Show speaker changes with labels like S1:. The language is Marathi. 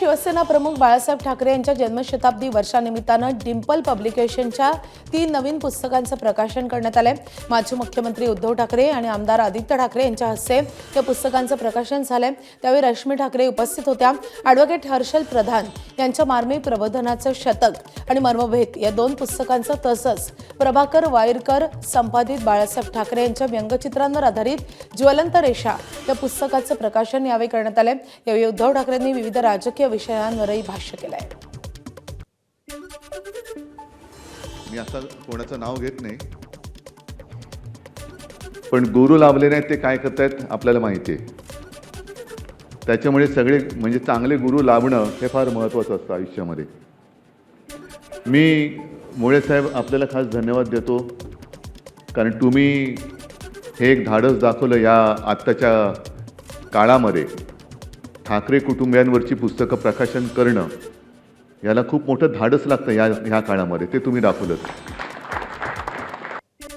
S1: शिवसेना प्रमुख बाळासाहेब ठाकरे यांच्या जन्मशताब्दी वर्षानिमित्तानं डिंपल पब्लिकेशनच्या 3 नवीन पुस्तकांचं प्रकाशन करण्यात आलंय। माजी मुख्यमंत्री उद्धव ठाकरे आणि आमदार आदित्य ठाकरे यांच्या हस्ते या पुस्तकांचं प्रकाशन झालंय। त्यावेळी रश्मी ठाकरे उपस्थित होत्या। ॲडव्होकेट हर्षल प्रधान यांच्या मार्मी प्रबोधनाचं शतक आणि मर्मभेद या 2 पुस्तकांचं तसंच प्रभाकर वायरकर संपादित बाळासाहेब ठाकरे यांच्या व्यंगचित्रांवर आधारित ज्वलंत रेषा या पुस्तकाचं प्रकाशन यावेळी करण्यात आलंय। यावेळी उद्धव ठाकरेंनी विविध राजकीय विषयांवरही भाष्य केलंय।
S2: मी आता कोणाचं नाव घेत नाही, पण गुरु लाभले नाहीत ते काय करतायत आपल्याला माहिती आहे। त्याच्यामुळे सगळे म्हणजे चांगले गुरु लाभणं हे फार महत्त्वाचं असतं आयुष्यामध्ये। मी मुळे साहेब आपल्याला खास धन्यवाद देतो, कारण तुम्ही हे एक धाडस दाखवलं या आत्ताच्या काळामध्ये। ठाकरे कुटुंबियांवरची पुस्तकं प्रकाशन करणं याला खूप मोठं धाडस लागतं ह्या काळामध्ये, ते तुम्ही दाखवलं।